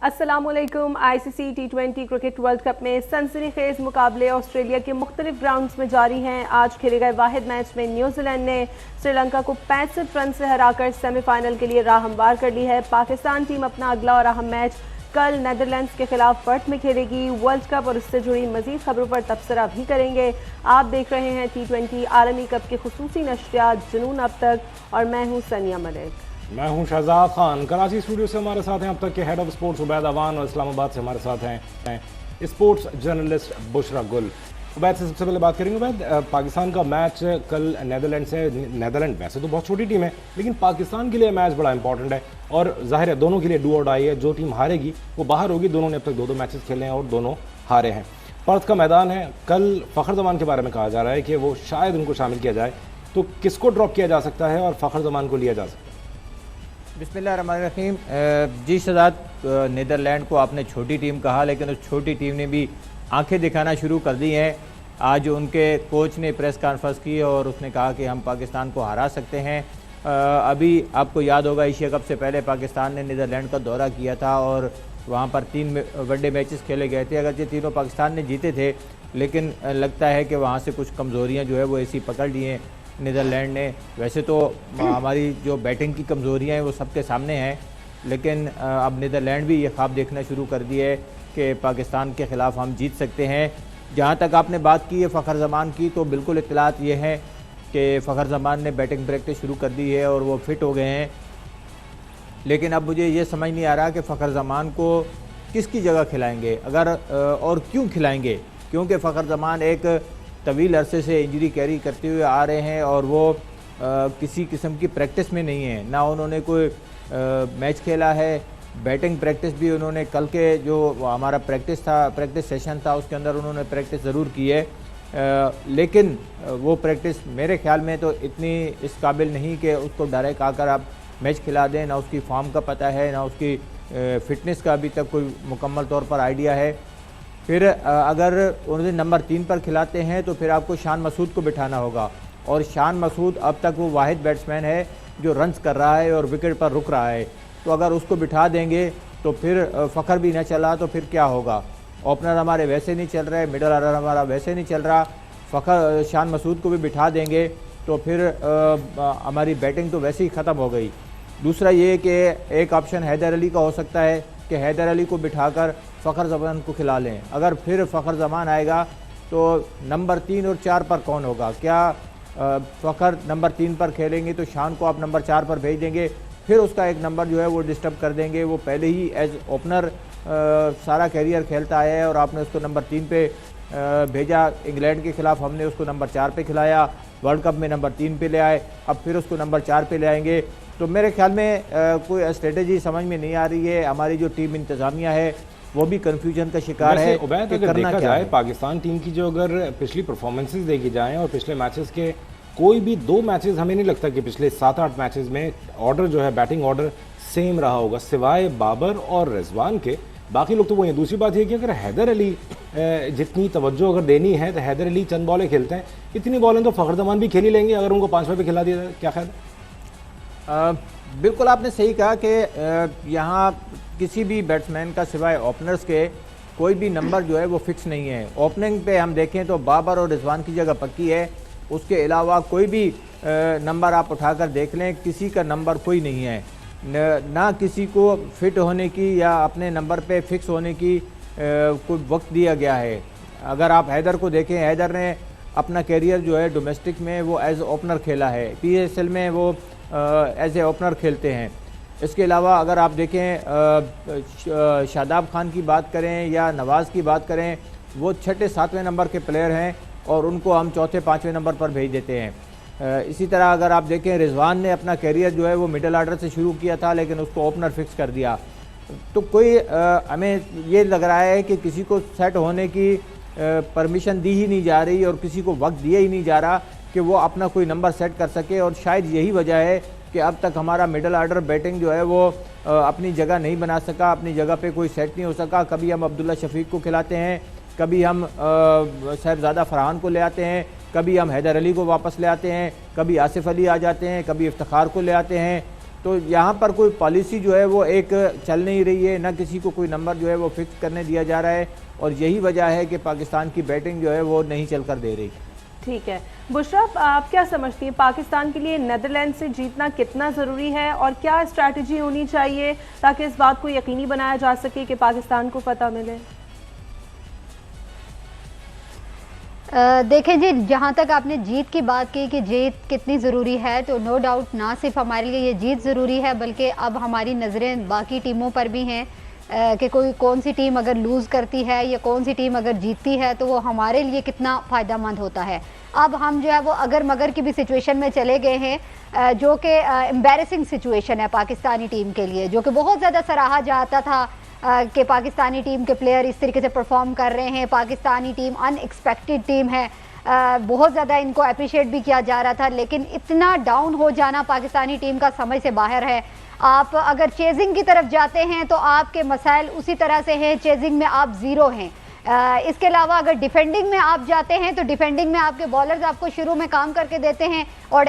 अस्सलामुअलैकुम। ICC T20 cricket world cup में सनसनीखेज मुकाबले ऑस्ट्रेलिया के मुख्तलिफ ग्राउंड्स में जारी हैं। आज खेले गए वाहिद मैच में न्यूजीलैंड ने श्रीलंका को 65 रन से हराकर सेमीफाइनल के लिए राह हमवार कर ली है। पाकिस्तान टीम अपना अगला और अहम मैच कल नेदरलैंड्स के खिलाफ पर्थ में खेलेगी। वर्ल्ड कप और उससे जुड़ी मजीद खबरों पर तबसरा भी करेंगे। आप देख रहे हैं T20 आलमी कप के खुसूसी नशरियात जुनून अब तक, और मैं हूँ सनिया मलिक। मैं हूं शहजाद खान। कराची स्टूडियो से हमारे साथ हैं अब तक के head of sports Ubaid Awan, और इस्लामाबाद से हमारे साथ हैं स्पोर्ट्स जर्नलिस्ट बुशरा गुल। उबैद से सबसे पहले बात करेंगे। उबैद, पाकिस्तान का मैच कल नेदरलैंड से। नेदरलैंड वैसे तो बहुत छोटी टीम है, लेकिन पाकिस्तान के लिए मैच बड़ा इंपॉर्टेंट है और जाहिर है दोनों के लिए डू और डाई है। जो टीम हारेगी वो बाहर होगी। दोनों ने अब तक दो मैचेस खेले हैं और दोनों हारे हैं। पर्थ का मैदान है। कल फ़खर जमान के बारे में कहा जा रहा है कि वो शायद उनको शामिल किया जाए, तो किसको ड्रॉप किया जा सकता है और फ़खर जमान को लिया जा सकता है? बिस्मिल्लाहिर्रहमानिर्रहीम। जी शहजाद, नीदरलैंड को आपने छोटी टीम कहा, लेकिन उस छोटी टीम ने भी आंखें दिखाना शुरू कर दी हैं। आज उनके कोच ने प्रेस कॉन्फ्रेंस की और उसने कहा कि हम पाकिस्तान को हरा सकते हैं। अभी आपको याद होगा एशिया कप से पहले पाकिस्तान ने नीदरलैंड का दौरा किया था और वहाँ पर 3 वनडे मैचेस खेले गए थे। अगरचे तीनों पाकिस्तान ने जीते थे, लेकिन लगता है कि वहाँ से कुछ कमज़ोरियाँ जो है वो ऐसी पकड़ ली हैं नीदरलैंड ने। वैसे तो हमारी जो बैटिंग की कमज़ोरियाँ हैं वो सबके सामने हैं, लेकिन अब नीदरलैंड भी ये ख्वाब देखना शुरू कर दिए है कि पाकिस्तान के ख़िलाफ़ हम जीत सकते हैं। जहाँ तक आपने बात की है फ़खर जमान की, तो बिल्कुल इत्तलात ये हैं कि फ़खर जमान ने बैटिंग प्रैक्टिस शुरू कर दी है और वो फिट हो गए हैं। लेकिन अब मुझे ये समझ नहीं आ रहा कि फ़खर जमान को किसकी जगह खिलाएँगे, अगर और क्यों खिलाएँगे, क्योंकि फ़खर जमान एक तवील अरसे से इंजरी कैरी करते हुए आ रहे हैं और वो किसी किस्म की प्रैक्टिस में नहीं है। ना उन्होंने कोई मैच खेला है। बैटिंग प्रैक्टिस भी उन्होंने कल के जो हमारा प्रैक्टिस सेशन था उसके अंदर उन्होंने प्रैक्टिस ज़रूर की है, लेकिन वो प्रैक्टिस मेरे ख्याल में तो इतनी इस काबिल नहीं कि उसको डायरेक्ट आकर आप मैच खिला दें। ना उसकी फॉर्म का पता है, ना उसकी फ़िटनेस का अभी तक कोई मुकम्मल तौर पर आइडिया है। फिर अगर उन्हें नंबर 3 पर खिलाते हैं तो फिर आपको शान मसूद को बिठाना होगा, और शान मसूद अब तक वो वाहिद बैट्समैन है जो रन्स कर रहा है और विकेट पर रुक रहा है। तो अगर उसको बिठा देंगे तो फिर फ़खर भी ना चला तो फिर क्या होगा। ओपनर हमारे वैसे नहीं चल रहे, मिडल ऑर्डर हमारा वैसे नहीं चल रहा। फ़खर शान मसूद को भी बिठा देंगे तो फिर हमारी बैटिंग तो वैसे ही ख़त्म हो गई। दूसरा ये कि एक ऑप्शन हैदर अली का हो सकता है कि हैदर अली को बिठाकर फ़खर जमान को खिला लें। अगर फिर फ़खर जमान आएगा तो नंबर 3 और 4 पर कौन होगा? क्या फ़खर नंबर 3 पर खेलेंगे तो शान को आप नंबर 4 पर भेज देंगे, फिर उसका एक नंबर जो है वो डिस्टर्ब कर देंगे। वो पहले ही एज ओपनर सारा कैरियर खेलता आया है और आपने उसको नंबर 3 पे भेजा। इंग्लैंड के ख़िलाफ़ हमने उसको नंबर 4 पे खिलाया, वर्ल्ड कप में नंबर 3 पे ले आए, अब फिर उसको नंबर 4 पे ले आएंगे। तो मेरे ख्याल में कोई स्ट्रेटजी समझ में नहीं आ रही है। हमारी जो टीम इंतज़ामिया है वो भी कन्फ्यूजन का शिकार है। उबैद, अगर देखा जाए पाकिस्तान टीम की जो अगर पिछली परफॉर्मेंसेस देखी जाएं और पिछले मैचेस के कोई भी 2 मैचेस हमें नहीं लगता कि पिछले 7-8 मैचेस में ऑर्डर जो है बैटिंग ऑर्डर सेम रहा होगा, सिवाय बाबर और रिजवान के। बाकी लोग तो वो हैं। दूसरी बात यह कि अगर हैदर अली जितनी तवज्जो अगर देनी है तो हैदर अली चंद बॉलें खेलते हैं, इतनी बॉलें तो फ़खर जमान भी खेल ही लेंगे अगर उनको 5वें पे खिला दिया जाए। क्या ख्याल? बिल्कुल आपने सही कहा कि यहाँ किसी भी बैट्समैन का सिवाय ओपनर्स के कोई भी नंबर जो है वो फिक्स नहीं है। ओपनिंग पे हम देखें तो बाबर और रिजवान की जगह पक्की है, उसके अलावा कोई भी नंबर आप उठाकर देख लें, किसी का नंबर कोई नहीं है। ना किसी को फिट होने की या अपने नंबर पे फिक्स होने की कोई वक्त दिया गया है। अगर आप हैदर को देखें, हैदर ने अपना कैरियर जो है डोमेस्टिक में वो एज ओपनर खेला है, PSL में वो एज ए ओपनर खेलते हैं। इसके अलावा अगर आप देखें शादाब खान की बात करें या नवाज़ की बात करें, वो 6-7वें नंबर के प्लेयर हैं और उनको हम 4-5वें नंबर पर भेज देते हैं। इसी तरह अगर आप देखें रिजवान ने अपना कैरियर जो है वो मिडल ऑर्डर से शुरू किया था, लेकिन उसको ओपनर फिक्स कर दिया। तो कोई हमें ये लग रहा है कि किसी को सेट होने की परमिशन दी ही नहीं जा रही और किसी को वक्त दिया ही नहीं जा रहा कि वो अपना कोई नंबर सेट कर सके। और शायद यही वजह है कि अब तक हमारा मिडल ऑर्डर बैटिंग जो है वो अपनी जगह नहीं बना सका, अपनी जगह पे कोई सेट नहीं हो सका। कभी हम अब्दुल्ला शफीक को खिलाते हैं, कभी हम साहिबजादा फरहान को ले आते हैं, कभी हम हैदर अली को वापस ले आते हैं, कभी आसिफ अली आ जाते हैं, कभी इफ्तिखार को ले आते हैं। तो यहाँ पर कोई पॉलिसी जो है वो एक चल नहीं रही है, ना किसी को कोई नंबर जो है वो फिक्स करने दिया जा रहा है, और यही वजह है कि पाकिस्तान की बैटिंग जो है वो नहीं चल कर दे रही। ठीक है बुशरा, आप क्या समझती हैं पाकिस्तान के लिए नीदरलैंड से जीतना कितना ज़रूरी है और क्या स्ट्रैटेजी होनी चाहिए ताकि इस बात को यकीनी बनाया जा सके कि पाकिस्तान को फतह मिले? देखें जी, जहाँ तक आपने जीत की बात की कि जीत कितनी ज़रूरी है, तो नो डाउट ना सिर्फ हमारे लिए ये जीत ज़रूरी है बल्कि अब हमारी नज़रें बाकी टीमों पर भी हैं कि कौन सी टीम अगर लूज़ करती है या कौन सी टीम अगर जीतती है तो वो हमारे लिए कितना फ़ायदेमंद होता है। अब हम जो है वो अगर मगर की भी सिचुएशन में चले गए हैं जो कि एम्बैरेसिंग सिचुएशन है पाकिस्तानी टीम के लिए, जो कि बहुत ज़्यादा सराहा जाता था कि पाकिस्तानी टीम के प्लेयर इस तरीके से परफॉर्म कर रहे हैं, पाकिस्तानी टीम अनएक्सपेक्टेड टीम है, बहुत ज़्यादा इनको अप्रिशिएट भी किया जा रहा था, लेकिन इतना डाउन हो जाना पाकिस्तानी टीम का समझ से बाहर है। आप अगर चेजिंग की तरफ जाते हैं तो आपके मसाइल उसी तरह से हैं, चेजिंग में आप ज़ीरो हैं। इसके अलावा अगर डिफेंडिंग में आप जाते हैं तो डिफेंडिंग में आपके बॉलर्स आपको शुरू में काम करके देते हैं और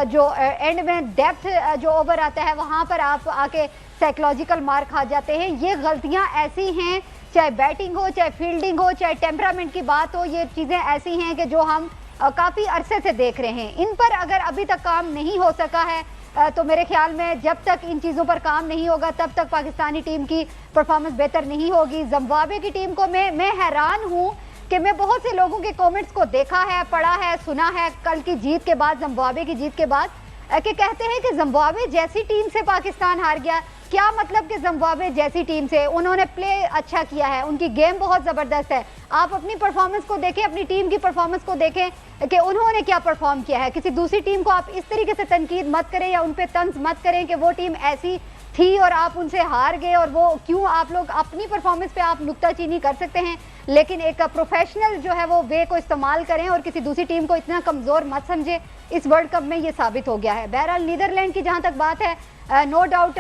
जो एंड में डेप्थ जो ओवर आता है वहाँ पर आप आके साइकोलॉजिकल मार खा जाते हैं। ये गलतियाँ ऐसी हैं, चाहे बैटिंग हो, चाहे फील्डिंग हो, चाहे टेम्परामेंट की बात हो, ये चीज़ें ऐसी हैं कि जो हम काफ़ी अरसे से देख रहे हैं। इन पर अगर अभी तक काम नहीं हो सका है तो मेरे ख्याल में जब तक इन चीज़ों पर काम नहीं होगा तब तक पाकिस्तानी टीम की परफॉर्मेंस बेहतर नहीं होगी। जिम्बाब्वे की टीम को मैं हैरान हूँ कि मैं बहुत से लोगों के कमेंट्स को देखा है, पढ़ा है, सुना है कल की जीत के बाद, जिम्बाब्वे की जीत के बाद, कि कहते हैं कि जिम्बाब्वे जैसी टीम से पाकिस्तान हार गया। क्या मतलब कि जिम्बाब्वे जैसी टीम से उन्होंने प्ले अच्छा किया है, उनकी गेम बहुत ज़बरदस्त है। आप अपनी परफॉर्मेंस को देखें, अपनी टीम की परफॉर्मेंस को देखें कि उन्होंने क्या परफॉर्म किया है। किसी दूसरी टीम को आप इस तरीके से तनकीद मत करें या उन पे तंज मत करें कि वो टीम ऐसी थी और आप उनसे हार गए और वो क्यों। आप लोग अपनी परफॉर्मेंस पे आप नुक्ताचीनी कर सकते हैं, लेकिन एक प्रोफेशनल जो है वो वे को इस्तेमाल करें और किसी दूसरी टीम को इतना कमज़ोर मत समझे। इस वर्ल्ड कप में ये साबित हो गया है। बहरहाल नीदरलैंड की जहाँ तक बात है, नो डाउट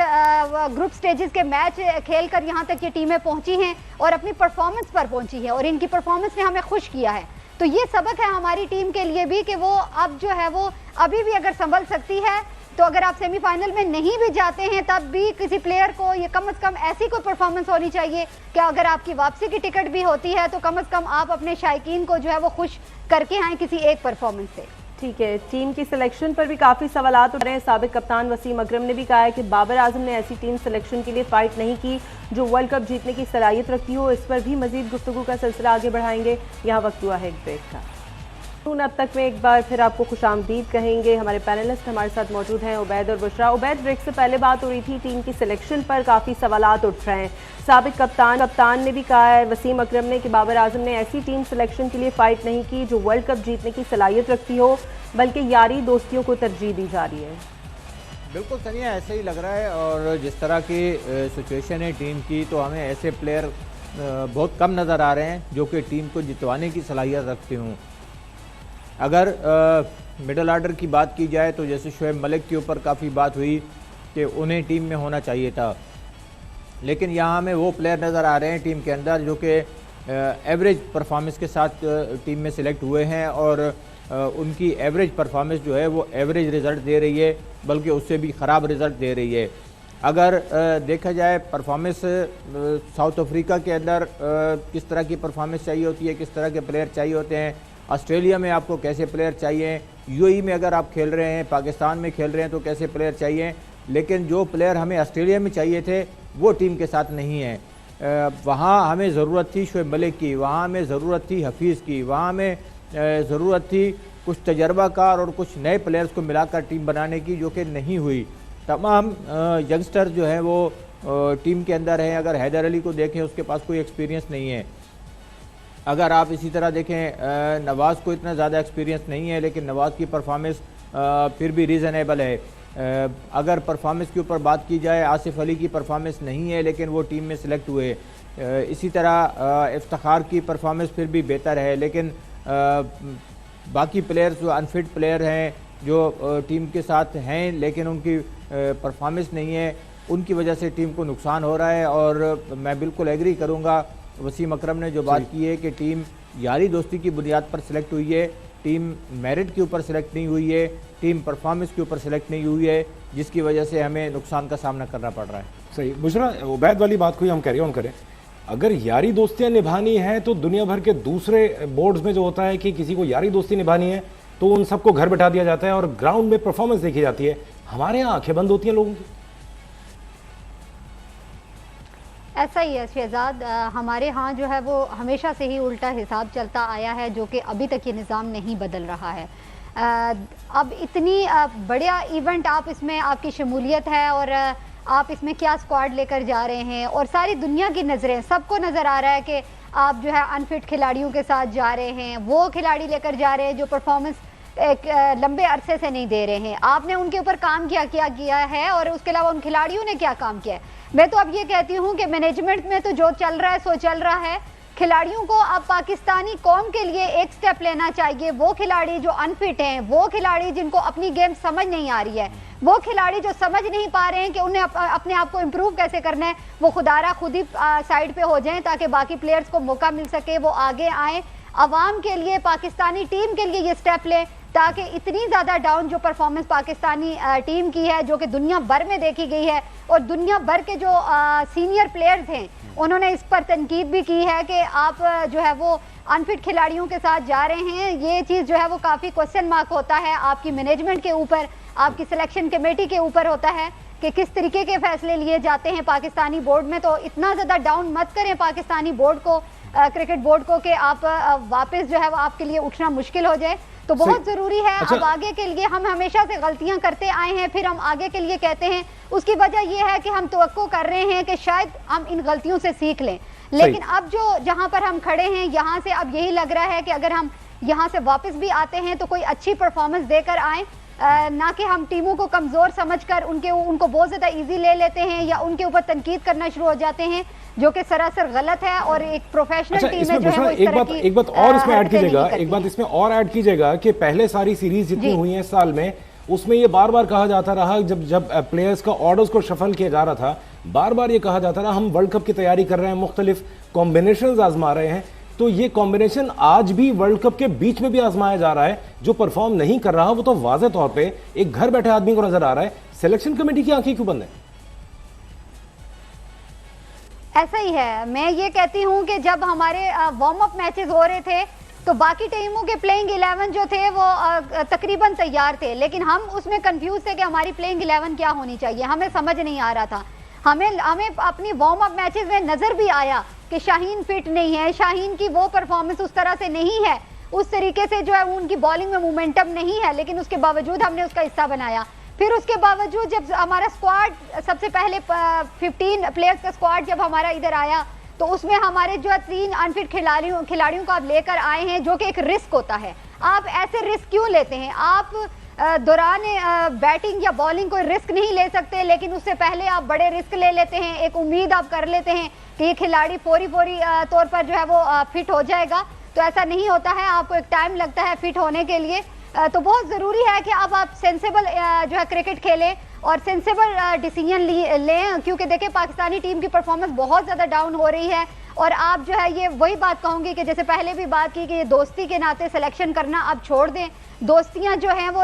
ग्रुप स्टेजेस के मैच खेलकर यहाँ तक ये टीमें पहुँची हैं और अपनी परफॉर्मेंस पर पहुँची है और इनकी परफॉर्मेंस ने हमें खुश किया है। तो ये सबक है हमारी टीम के लिए भी कि वो अब जो है वो अभी भी अगर संभल सकती है, तो अगर आप सेमीफाइनल में नहीं भी जाते हैं तब भी किसी प्लेयर को ये कम से कम ऐसी कोई परफॉर्मेंस होनी चाहिए कि अगर आपकी वापसी की टिकट भी होती है तो कम से कम आप अपने शायकीन को जो है वो खुश करके आएँ किसी एक परफॉर्मेंस से। ठीक है, टीम की सिलेक्शन पर भी काफ़ी सवालात उठ रहे हैं। साबिक कप्तान वसीम अकरम ने भी कहा है कि बाबर आजम ने ऐसी टीम सिलेक्शन के लिए फ़ाइट नहीं की जो वर्ल्ड कप जीतने की सलाहियत रखती हो। इस पर भी मजीद गुफ्तगू का सिलसिला आगे बढ़ाएंगे। यहाँ वक्त हुआ है एक ब्रेक का। अब तक में एक बार फिर आपको खुशामदीद कहेंगे। हमारे पैनलिस्ट हमारे साथ मौजूद हैं उबैद और बुशरा। उबैद, ब्रेक से पहले बात हो रही थी टीम की सिलेक्शन पर काफ़ी सवालात उठ रहे हैं। साबिक कप्तान ने भी कहा है वसीम अकरम ने कि बाबर आजम ने ऐसी टीम सिलेक्शन के लिए फ़ाइट नहीं की जो वर्ल्ड कप जीतने की सलाहियत रखती हो, बल्कि यारी दोस्तियों को तरजीह दी जा रही है। बिल्कुल सनिया, ऐसे ही लग रहा है। और जिस तरह की सिचुएशन है टीम की, तो हमें ऐसे प्लेयर बहुत कम नज़र आ रहे हैं जो कि टीम को जितवाने की सलाहियत रखते हों। अगर मिडल ऑर्डर की बात की जाए तो जैसे शोएब मलिक के ऊपर काफ़ी बात हुई कि उन्हें टीम में होना चाहिए था, लेकिन यहाँ हमें वो प्लेयर नज़र आ रहे हैं टीम के अंदर जो कि एवरेज परफॉर्मेंस के साथ टीम में सिलेक्ट हुए हैं और उनकी एवरेज परफॉर्मेंस जो है वो एवरेज रिज़ल्ट दे रही है, बल्कि उससे भी ख़राब रिज़ल्ट दे रही है। अगर देखा जाए परफॉर्मेंस साउथ अफ्रीका के अंदर किस तरह की परफॉर्मेंस चाहिए होती है, किस तरह के प्लेयर चाहिए होते हैं, ऑस्ट्रेलिया में आपको कैसे प्लेयर चाहिए, यूएई में अगर आप खेल रहे हैं, पाकिस्तान में खेल रहे हैं तो कैसे प्लेयर चाहिए, लेकिन जो प्लेयर हमें ऑस्ट्रेलिया में चाहिए थे वो टीम के साथ नहीं है। वहाँ हमें ज़रूरत थी शोएब मलिक की, वहाँ हमें ज़रूरत थी हफीज़ की, वहाँ हमें ज़रूरत थी कुछ तजर्बाकार और कुछ नए प्लेयर्स को मिलाकर टीम बनाने की, जो कि नहीं हुई। तमाम यंगस्टर जो हैं वो टीम के अंदर हैं। अगर हैदर अली को देखें, उसके पास कोई एक्सपीरियंस नहीं है। अगर आप इसी तरह देखें, नवाज़ को इतना ज़्यादा एक्सपीरियंस नहीं है, लेकिन नवाज़ की परफॉर्मेंस फिर भी रीज़नेबल है। अगर परफॉर्मेंस के ऊपर बात की जाए, आसिफ अली की परफॉर्मेंस नहीं है लेकिन वो टीम में सिलेक्ट हुए। इसी तरह इफ्तिखार की परफॉर्मेंस फिर भी बेहतर है, लेकिन बाकी प्लेयर्स जो अनफिट प्लेयर हैं जो टीम के साथ हैं लेकिन उनकी परफॉर्मेंस नहीं है, उनकी वजह से टीम को नुकसान हो रहा है। और मैं बिल्कुल एग्री करूँगा वसीम अकरम ने जो बात की है कि टीम यारी दोस्ती की बुनियाद पर सिलेक्ट हुई है, टीम मेरिट के ऊपर सेलेक्ट नहीं हुई है, टीम परफॉर्मेंस के ऊपर सेलेक्ट नहीं हुई है, जिसकी वजह से हमें नुकसान का सामना करना पड़ रहा है। सही बुशरा, उबैद वाली बात को ही हम कैरी ऑन करें। अगर यारी दोस्तियां निभानी है तो दुनिया भर के दूसरे बोर्ड्स में जो होता है कि किसी को यारी दोस्ती निभानी है तो उन सबको घर बैठा दिया जाता है और ग्राउंड में परफॉर्मेंस देखी जाती है। हमारे यहाँ आंखें बंद होती हैं लोगों की। ऐसा ही है शहजाद, हमारे यहाँ जो है वो हमेशा से ही उल्टा हिसाब चलता आया है, जो कि अभी तक ये निज़ाम नहीं बदल रहा है। अब इतनी बढ़िया इवेंट आप इसमें आपकी शमूलियत है और आप इसमें क्या स्क्वाड लेकर जा रहे हैं और सारी दुनिया की नज़रें, सबको नज़र आ रहा है कि आप जो है अनफिट खिलाड़ियों के साथ जा रहे हैं, वो खिलाड़ी लेकर जा रहे हैं जो परफॉर्मेंस एक लंबे अरसे से नहीं दे रहे हैं। आपने उनके ऊपर काम किया है और उसके अलावा उन खिलाड़ियों ने क्या काम किया है। मैं तो अब ये कहती हूँ कि मैनेजमेंट में तो जो चल रहा है सो चल रहा है। खिलाड़ियों को अब पाकिस्तानी कौम के लिए एक स्टेप लेना चाहिए। वो खिलाड़ी जो अनफिट हैं, वो खिलाड़ी जिनको अपनी गेम समझ नहीं आ रही है, वो खिलाड़ी जो समझ नहीं पा रहे हैं कि उन्हें अपने आप को इम्प्रूव कैसे करना है, वो खुदारा खुद ही साइड पे हो जाएं ताकि बाकी प्लेयर्स को मौका मिल सके, वो आगे आएँ, अवाम के लिए, पाकिस्तानी टीम के लिए ये स्टेप लें ताकि इतनी ज़्यादा डाउन जो परफॉर्मेंस पाकिस्तानी टीम की है, जो कि दुनिया भर में देखी गई है और दुनिया भर के जो सीनियर प्लेयर्स हैं उन्होंने इस पर तनकीद भी की है कि आप जो है वो अनफिट खिलाड़ियों के साथ जा रहे हैं। ये चीज़ जो है वो काफ़ी क्वेश्चन मार्क होता है आपकी मैनेजमेंट के ऊपर, आपकी सिलेक्शन कमेटी के ऊपर होता है कि किस तरीके के फैसले लिए जाते हैं पाकिस्तानी बोर्ड में। तो इतना ज़्यादा डाउन मत करें पाकिस्तानी बोर्ड को, क्रिकेट बोर्ड को, कि आप वापस जो है वो आपके लिए उठना मुश्किल हो जाए। तो बहुत ज़रूरी है। अब आगे के लिए हम हमेशा से गलतियां करते आए हैं, फिर हम आगे के लिए कहते हैं, उसकी वजह यह है कि हम तवक्को कर रहे हैं कि शायद हम इन गलतियों से सीख लें। लेकिन अब जो जहां पर हम खड़े हैं यहाँ से अब यही लग रहा है कि अगर हम यहाँ से वापस भी आते हैं तो कोई अच्छी परफॉर्मेंस देकर आए, ना कि हम टीमों को कमज़ोर समझकर उनको बहुत ज़्यादा इजी ले लेते हैं या उनके ऊपर तनकीद करना शुरू हो जाते हैं, जो कि सरासर गलत है। और एक प्रोफेशनल टीम है जो है वो इस तरह की एक बात और इसमें ऐड कीजिएगा, एक बात इसमें और ऐड कीजिएगा कि पहले सारी सीरीज जितनी हुई है साल में, उसमें ये बार बार कहा जाता रहा, जब प्लेयर्स का ऑर्डर्स को शफल किया जा रहा था, बार बार ये कहा जाता रहा हम वर्ल्ड कप की तैयारी कर रहे हैं, मुख्तलिफ कॉम्बिनेशन आजमा रहे हैं। तो ये कॉम्बिनेशन आज भी वर्ल्ड कप के बीच में भी आजमाया जा रहा है। जो परफॉर्म नहीं कर रहा वो तो वाज़ेह तौर पे एक घर बैठे आदमी को नजर आ रहा है। सिलेक्शन कमेटी की आंखें क्यों बंद है? ऐसा ही है। मैं ये कहती हूँ कि जब हमारे वार्म अप मैचेस हो रहे थे तो बाकी टीमों के प्लेइंग 11 जो थे वो तकरीबन तैयार थे, लेकिन हम उसमें कंफ्यूज थे कि हमारी प्लेइंग 11 क्या होनी चाहिए, हमें समझ नहीं आ रहा था। हमें अपनी वार्म अप मैचेस में नजर भी आया कि शाहीन फिट नहीं है, शाहीन की वो परफॉर्मेंस उस तरह से नहीं है, उस तरीके से जो है उनकी बॉलिंग में मोमेंटम नहीं है, लेकिन उसके बावजूद हमने उसका हिस्सा बनाया। फिर उसके बावजूद जब हमारा स्क्वाड, सबसे पहले 15 प्लेयर्स का स्क्वाड जब हमारा इधर आया तो उसमें हमारे जो 3 अनफिट खिलाड़ियों को आप लेकर आए हैं, जो कि एक रिस्क होता है। आप ऐसे रिस्क क्यों लेते हैं? आप दौरान बैटिंग या बॉलिंग कोई रिस्क नहीं ले सकते, लेकिन उससे पहले आप बड़े रिस्क ले लेते हैं। एक उम्मीद आप कर लेते हैं कि ये खिलाड़ी फौरी तौर पर जो है वो फिट हो जाएगा, तो ऐसा नहीं होता है। आपको एक टाइम लगता है फिट होने के लिए। तो बहुत ज़रूरी है कि अब आप सेंसेबल जो है क्रिकेट खेलें और सेंसेबल डिसीजन लें, क्योंकि देखिए पाकिस्तानी टीम की परफॉर्मेंस बहुत ज़्यादा डाउन हो रही है। और आप जो है ये वही बात कहूँगी कि जैसे पहले भी बात की कि ये दोस्ती के नाते सिलेक्शन करना आप छोड़ दें। दोस्तियां जो हैं वो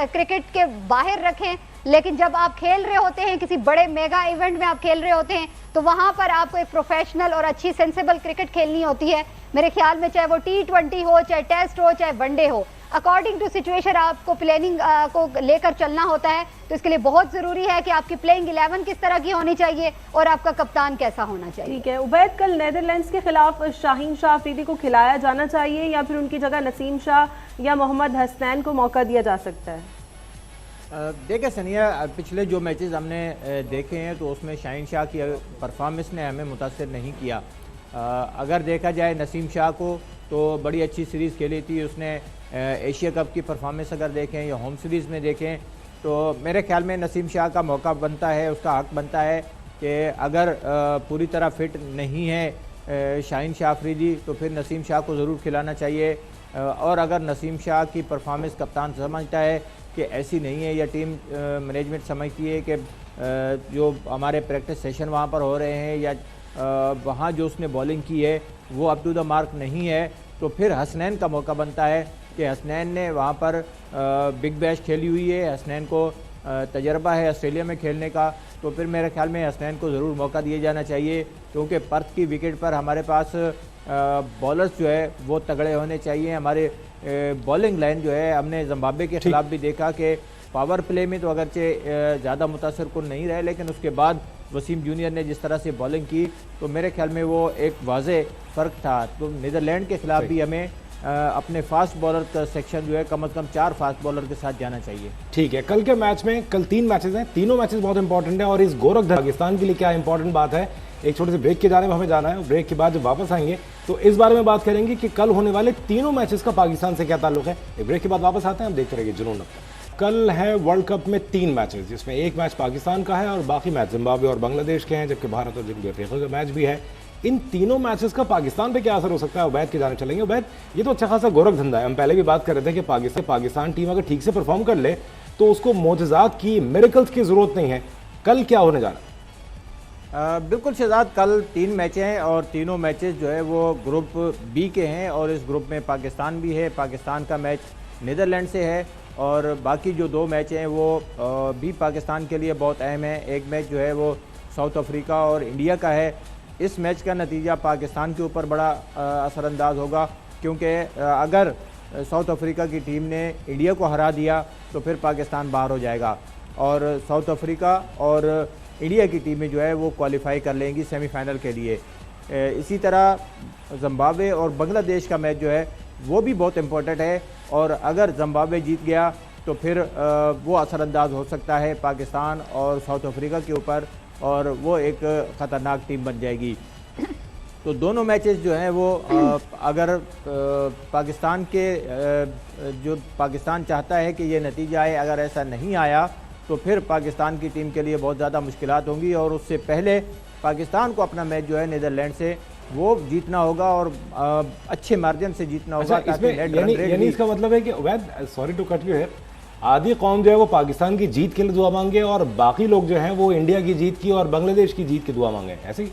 क्रिकेट के बाहर रखें, लेकिन जब आप खेल रहे होते हैं, किसी बड़े मेगा इवेंट में आप खेल रहे होते हैं, तो वहाँ पर आपको एक प्रोफेशनल और अच्छी सेंसेबल क्रिकेट खेलनी होती है। मेरे ख्याल में चाहे वो T20 हो, चाहे टेस्ट हो, चाहे वनडे हो, अकॉर्डिंग टू सिचुएशन आपको प्लानिंग को लेकर चलना होता है। तो इसके लिए बहुत ज़रूरी है कि आपकी प्लेइंग 11 किस तरह की होनी चाहिए और आपका कप्तान कैसा होना चाहिए। ठीक है उबैद, कल नेदरलैंड्स के खिलाफ शाहीन शाह अफरीदी को खिलाया जाना चाहिए या फिर उनकी जगह नसीम शाह या मोहम्मद हसनैन को मौका दिया जा सकता है? देखिए सनिया, पिछले जो मैचेस हमने देखे हैं तो उसमें शाहीन शाह की परफॉर्मेंस ने हमें मुतासर नहीं किया। अगर देखा जाए नसीम शाह को तो बड़ी अच्छी सीरीज़ खेली थी उसने। एशिया कप की परफॉर्मेंस अगर देखें या होम सीरीज़ में देखें तो मेरे ख्याल में नसीम शाह का मौका बनता है, उसका हक बनता है कि अगर पूरी तरह फिट नहीं है शाहीन शाह अफरीदी तो फिर नसीम शाह को ज़रूर खिलाना चाहिए। और अगर नसीम शाह की परफॉर्मेंस कप्तान समझता है कि ऐसी नहीं है या टीम मैनेजमेंट समझती है कि जो हमारे प्रैक्टिस सेशन वहाँ पर हो रहे हैं या वहाँ जो उसने बॉलिंग की है वो अप टू द मार्क नहीं है, तो फिर हसनैन का मौका बनता है कि हसनैन ने वहाँ पर बिग बैश खेली हुई है, हसनैन को तजर्बा है ऑस्ट्रेलिया में खेलने का, तो फिर मेरे ख्याल में हसनैन को ज़रूर मौका दिया जाना चाहिए, क्योंकि पर्थ की विकेट पर हमारे पास बॉलर्स जो है वो तगड़े होने चाहिए। हमारे बॉलिंग लाइन जो है, हमने जिम्बाब्वे के खिलाफ भी देखा कि पावर प्ले में तो अगरचे ज़्यादा मुतासर कुन नहीं रहे, लेकिन उसके बाद वसीम जूनियर ने जिस तरह से बॉलिंग की तो मेरे ख्याल में वो एक वाज़े फ़र्क था। तो नीदरलैंड के खिलाफ भी हमें अपने फास्ट बॉलर का सेक्शन जो है कम से कम 4 फास्ट बॉलर के साथ जाना चाहिए। ठीक है, कल के मैच में, कल 3 मैचेस हैं, तीनों मैचेस बहुत इंपॉर्टेंट है। और इस गोरखधन पाकिस्तान के लिए क्या इंपॉर्टेंट बात है, एक छोटे से ब्रेक के जाने में हमें जाना है, ब्रेक के बाद जब वापस आएंगे तो इस बारे में बात करेंगे कि कल होने वाले तीनों मैचेस का पाकिस्तान से क्या ताल्लुक है। एक ब्रेक के बाद वापस आते हैं, हम देखते रहेंगे जुनून। कल है वर्ल्ड कप में 3 मैचेस, जिसमें एक मैच पाकिस्तान का है और बाकी मैच जिम्बाब्वे और बांग्लादेश के हैं, जबकि भारत और जनूबी अफ्रीका का मैच भी है। इन तीनों मैचेस का पाकिस्तान पे क्या असर हो सकता है, उबैद के जाने चलेंगे। उबैद, ये तो अच्छा खासा गोरख धंधा है, हम पहले भी बात कर रहे थे कि पाकिस्तान टीम अगर ठीक से परफॉर्म कर ले तो उसको मोजज़ात की, मिरेकल्स की जरूरत नहीं है। कल क्या होने जा रहा है? बिल्कुल शहजाद, कल 3 मैचें हैं और तीनों मैचेस जो है वो ग्रुप बी के हैं और इस ग्रुप में पाकिस्तान भी है। पाकिस्तान का मैच नीदरलैंड से है और बाकी जो 2 मैच हैं वो भी पाकिस्तान के लिए बहुत अहम है। एक मैच जो है वो साउथ अफ्रीका और इंडिया का है। इस मैच का नतीजा पाकिस्तान के ऊपर बड़ा असरअंदाज होगा, क्योंकि अगर साउथ अफ्रीका की टीम ने इंडिया को हरा दिया तो फिर पाकिस्तान बाहर हो जाएगा और साउथ अफ्रीका और इंडिया की टीमें जो है वो क्वालिफाई कर लेंगी सेमीफाइनल के लिए। इसी तरह जिम्बाब्वे और बांग्लादेश का मैच जो है वो भी बहुत इम्पोर्टेंट है और अगर जिम्बाब्वे जीत गया तो फिर वो असरअंदाज हो सकता है पाकिस्तान और साउथ अफ्रीका के ऊपर और वो एक ख़तरनाक टीम बन जाएगी। तो दोनों मैचेस जो हैं वो अगर पाकिस्तान के जो पाकिस्तान चाहता है कि ये नतीजा आए, अगर ऐसा नहीं आया तो फिर पाकिस्तान की टीम के लिए बहुत ज़्यादा मुश्किलात होंगी और उससे पहले पाकिस्तान को अपना मैच जो है नीदरलैंड से वो जीतना होगा और अच्छे मार्जिन से जीतना होगा। अच्छा, यानी इसका मतलब है कि Ubaid, sorry to cut you here, आधी कौम जो है वो पाकिस्तान की जीत के लिए दुआ मांगे और बाकी लोग जो हैं वो इंडिया की जीत की और बांग्लादेश की जीत की दुआ मांगे, ऐसे ही?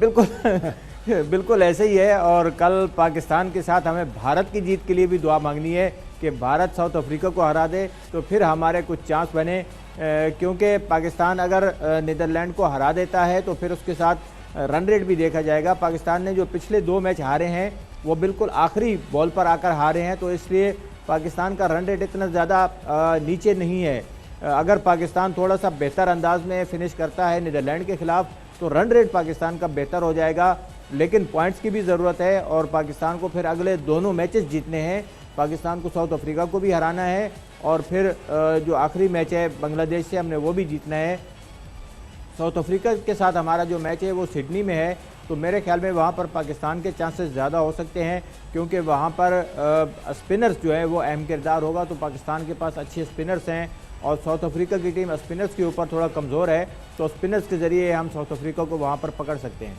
बिल्कुल बिल्कुल ऐसे ही है। और कल पाकिस्तान के साथ हमें भारत की जीत के लिए भी दुआ मांगनी है कि भारत साउथ अफ्रीका को हरा दे तो फिर हमारे कुछ चांस बने, क्योंकि पाकिस्तान अगर नीदरलैंड को हरा देता है तो फिर उसके साथ रन रेट भी देखा जाएगा। पाकिस्तान ने जो पिछले 2 मैच हारे हैं वो बिल्कुल आखिरी बॉल पर आकर हारे हैं, तो इसलिए पाकिस्तान का रन रेट इतना ज़्यादा नीचे नहीं है। अगर पाकिस्तान थोड़ा सा बेहतर अंदाज में फिनिश करता है नीदरलैंड के खिलाफ तो रन रेट पाकिस्तान का बेहतर हो जाएगा, लेकिन पॉइंट्स की भी ज़रूरत है और पाकिस्तान को फिर अगले दोनों मैचेस जीतने हैं। पाकिस्तान को साउथ अफ्रीका को भी हराना है और फिर जो आखिरी मैच है बांग्लादेश से हमने वो भी जीतना है। साउथ अफ्रीका के साथ हमारा जो मैच है वो सिडनी में है, तो मेरे ख्याल में वहाँ पर पाकिस्तान के चांसेस ज़्यादा हो सकते हैं, क्योंकि वहाँ पर स्पिनर्स जो है वो अहम किरदार होगा। तो पाकिस्तान के पास अच्छे स्पिनर्स हैं और साउथ अफ्रीका की टीम स्पिनर्स के ऊपर थोड़ा कमज़ोर है, तो स्पिनर्स के ज़रिए हम साउथ अफ्रीका को वहाँ पर पकड़ सकते हैं।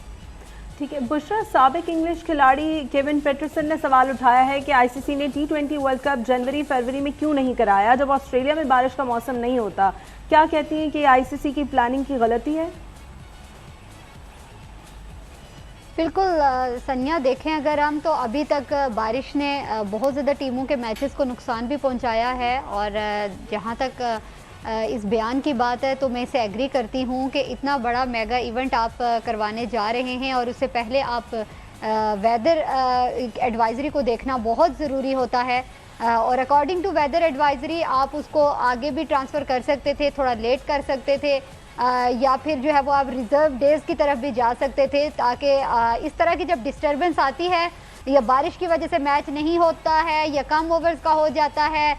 ठीक है बुशरा, साबिक इंग्लिश खिलाड़ी केविन पेटरसन ने सवाल उठाया है कि आईसीसी ने T20 वर्ल्ड कप जनवरी-फरवरी में क्यों नहीं कराया जब ऑस्ट्रेलिया में बारिश का मौसम नहीं होता। क्या कहती हैं कि आईसीसी की प्लानिंग की गलती है? बिल्कुल सनिया, देखें अगर हम तो अभी तक बारिश ने बहुत ज़्यादा टीमों के मैचेस को नुकसान भी पहुंचाया है और जहां तक इस बयान की बात है तो मैं इसे एग्री करती हूं कि इतना बड़ा मेगा इवेंट आप करवाने जा रहे हैं और उससे पहले आप वेदर एडवाइजरी को देखना बहुत ज़रूरी होता है और अकॉर्डिंग टू वेदर एडवाइजरी आप उसको आगे भी ट्रांसफ़र कर सकते थे, थोड़ा लेट कर सकते थे या फिर जो है वो आप रिज़र्व डेज़ की तरफ भी जा सकते थे, ताकि इस तरह की जब डिस्टर्बेंस आती है या बारिश की वजह से मैच नहीं होता है या कम ओवर्स का हो जाता है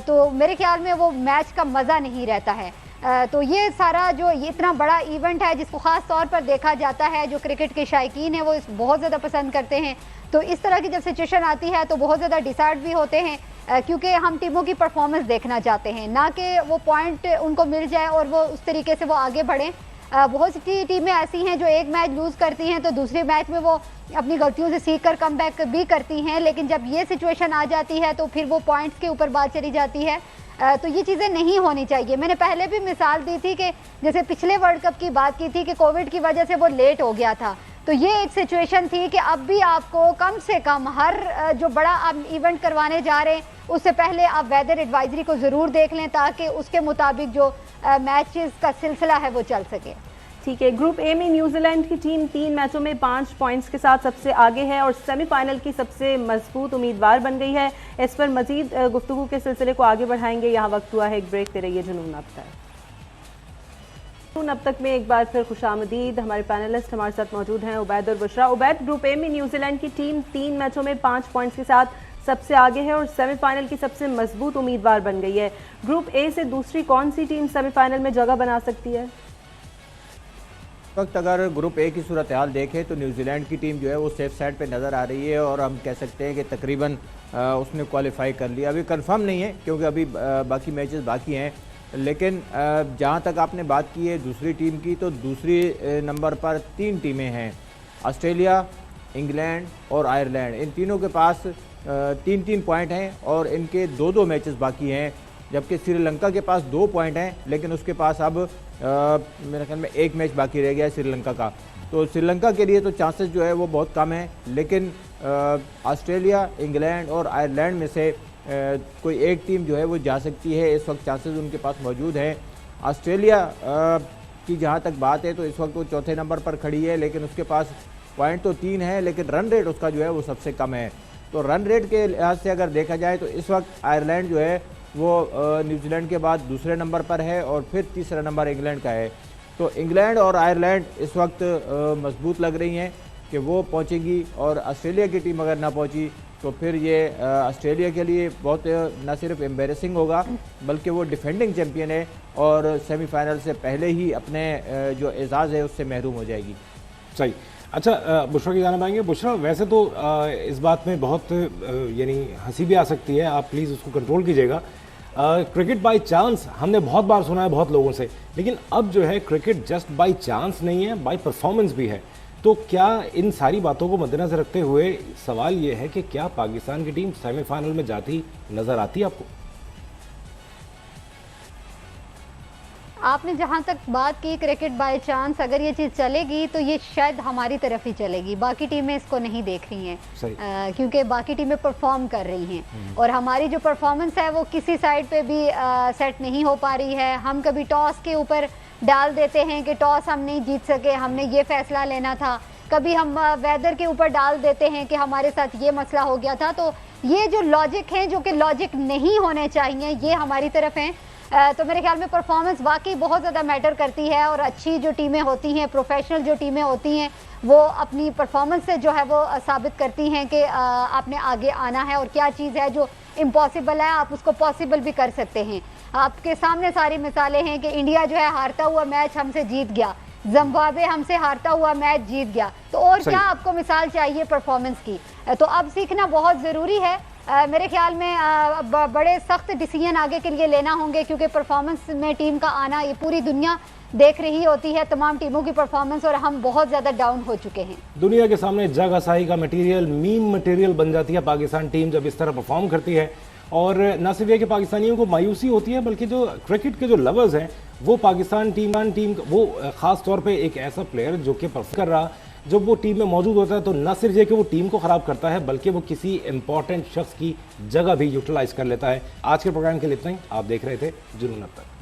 तो मेरे ख्याल में वो मैच का मज़ा नहीं रहता है। तो ये सारा जो ये इतना बड़ा इवेंट है जिसको ख़ास तौर पर देखा जाता है, जो क्रिकेट के शायकीन हैं वो इस बहुत ज़्यादा पसंद करते हैं, तो इस तरह की जब सिचुएशन आती है तो बहुत ज़्यादा डिसाइड भी होते हैं क्योंकि हम टीमों की परफॉर्मेंस देखना चाहते हैं, ना कि वो पॉइंट उनको मिल जाए और वो उस तरीके से वो आगे बढ़ें। बहुत सी टीमें ऐसी हैं जो एक मैच लूज़ करती हैं तो दूसरे मैच में वो अपनी गलतियों से सीख कर कम बैक भी करती हैं, लेकिन जब ये सिचुएशन आ जाती है तो फिर वो पॉइंट्स के ऊपर बात चली जाती है। तो ये चीज़ें नहीं होनी चाहिए। मैंने पहले भी मिसाल दी थी कि जैसे पिछले वर्ल्ड कप की बात की थी कि कोविड की वजह से वो लेट हो गया था, तो ये एक सिचुएशन थी कि अब भी आपको कम से कम हर जो बड़ा आप इवेंट करवाने जा रहे हैं उससे पहले आप वेदर एडवाइजरी को ज़रूर देख लें ताकि उसके मुताबिक जो मैचेस का सिलसिला है वो चल सके। ठीक है, ग्रुप ए में न्यूजीलैंड की टीम 3 मैचों में 5 पॉइंट्स के साथ सबसे आगे है और सेमीफाइनल की सबसे मजबूत उम्मीदवार बन गई है। इस पर मजीद गुफ्तगू के सिलसिले को आगे बढ़ाएंगे। यहाँ वक्त हुआ है एक ब्रेक पे, रहिए जुनून अब तक। अब तक में एक बार फिर खुशामदीद। हमारे पैनलिस्ट हमारे साथ मौजूद हैं उबैद और बुशरा। उबैद, ग्रुप ए में न्यूजीलैंड की टीम 3 मैचों में 5 पॉइंट्स के साथ सबसे आगे है और सेमीफाइनल की सबसे मजबूत उम्मीदवार बन गई है। ग्रुप ए से दूसरी कौन सी टीम सेमीफाइनल में जगह बना सकती है? वक्त अगर ग्रुप ए की सूरत हाल देखें तो न्यूजीलैंड की टीम जो है वो सेफ साइड पे नज़र आ रही है और हम कह सकते हैं कि तकरीबन उसने क्वालिफाई कर लिया। अभी कंफर्म नहीं है क्योंकि अभी बाकी मैचेस बाकी हैं, लेकिन जहां तक आपने बात की है दूसरी टीम की, तो दूसरी नंबर पर 3 टीमें हैं, ऑस्ट्रेलिया, इंग्लैंड और आयरलैंड। इन तीनों के पास 3-3 पॉइंट हैं और इनके 2-2 मैचेस बाकी हैं, जबकि श्रीलंका के पास 2 पॉइंट हैं लेकिन उसके पास अब मेरे ख्याल में 1 मैच बाकी रह गया है श्रीलंका का। तो श्रीलंका के लिए तो चांसेस जो है वो बहुत कम है, लेकिन ऑस्ट्रेलिया, इंग्लैंड और आयरलैंड में से कोई एक टीम जो है वो जा सकती है। इस वक्त चांसेस उनके पास मौजूद हैं। ऑस्ट्रेलिया की जहाँ तक बात है तो इस वक्त वो चौथे नंबर पर खड़ी है, लेकिन उसके पास पॉइंट तो 3 है लेकिन रन रेट उसका जो है वो सबसे कम है। तो रन रेट के लिहाज से अगर देखा जाए तो इस वक्त आयरलैंड जो है वो न्यूजीलैंड के बाद दूसरे नंबर पर है और फिर तीसरा नंबर इंग्लैंड का है। तो इंग्लैंड और आयरलैंड इस वक्त मजबूत लग रही हैं कि वो पहुंचेगी, और ऑस्ट्रेलिया की टीम अगर ना पहुंची तो फिर ये ऑस्ट्रेलिया के लिए बहुत न सिर्फ एम्बेरसिंग होगा बल्कि वो डिफेंडिंग चैम्पियन है और सेमीफाइनल से पहले ही अपने जो एजाज़ है उससे महरूम हो जाएगी। सही। अच्छा, बुशरा की जाना पाएंगे। बुशरा, वैसे तो इस बात में बहुत यानी हंसी भी आ सकती है, आप प्लीज़ उसको कंट्रोल कीजिएगा। क्रिकेट बाय चांस हमने बहुत बार सुना है बहुत लोगों से, लेकिन अब जो है क्रिकेट जस्ट बाय चांस नहीं है, बाय परफॉर्मेंस भी है। तो क्या इन सारी बातों को मद्देनजर रखते हुए सवाल ये है कि क्या पाकिस्तान की टीम सेमीफाइनल में जाती नजर आती है आपको? आपने जहां तक बात की क्रिकेट बाय चांस, अगर ये चीज़ चलेगी तो ये शायद हमारी तरफ ही चलेगी, बाकी टीमें इसको नहीं देख रही हैं क्योंकि बाकी टीमें परफॉर्म कर रही हैं और हमारी जो परफॉर्मेंस है वो किसी साइड पे भी सेट नहीं हो पा रही है। हम कभी टॉस के ऊपर डाल देते हैं कि टॉस हम नहीं जीत सके, हमने ये फैसला लेना था, कभी हम वेदर के ऊपर डाल देते हैं कि हमारे साथ ये मसला हो गया था। तो ये जो लॉजिक हैं जो कि लॉजिक नहीं होने चाहिए ये हमारी तरफ हैं। तो मेरे ख्याल में परफॉर्मेंस वाकई बहुत ज़्यादा मैटर करती है और अच्छी जो टीमें होती हैं, प्रोफेशनल जो टीमें होती हैं, वो अपनी परफॉर्मेंस से जो है वो साबित करती हैं कि आपने आगे आना है और क्या चीज़ है जो इम्पॉसिबल है आप उसको पॉसिबल भी कर सकते हैं। आपके सामने सारी मिसालें हैं कि इंडिया जो है हारता हुआ मैच हमसे जीत गया, जिम्बाब्वे हमसे हारता हुआ मैच जीत गया, तो और क्या आपको मिसाल चाहिए परफॉर्मेंस की। तो अब सीखना बहुत ज़रूरी है। मेरे ख्याल में बड़े सख्त डिसीजन आगे के लिए लेना होंगे क्योंकि परफॉर्मेंस में टीम का आना ये पूरी दुनिया देख रही होती है, तमाम टीमों की परफॉर्मेंस, और हम बहुत ज़्यादा डाउन हो चुके हैं। दुनिया के सामने जग हसाई का मटेरियल, मीम मटेरियल बन जाती है पाकिस्तान टीम जब इस तरह परफॉर्म करती है। और न सिर्फ ये कि पाकिस्तानियों को मायूसी होती है बल्कि जो क्रिकेट के जो लवर्स हैं वो पाकिस्तान टीम वो ख़ास तौर पे एक ऐसा प्लेयर जो कि परफॉर्म कर रहा, जब वो टीम में मौजूद होता है तो न सिर्फ ये कि वो टीम को ख़राब करता है बल्कि वो किसी इंपॉर्टेंट शख्स की जगह भी यूटिलाइज कर लेता है। आज के प्रोग्राम के लिए इतना ही। आप देख रहे थे जुनून अब तक।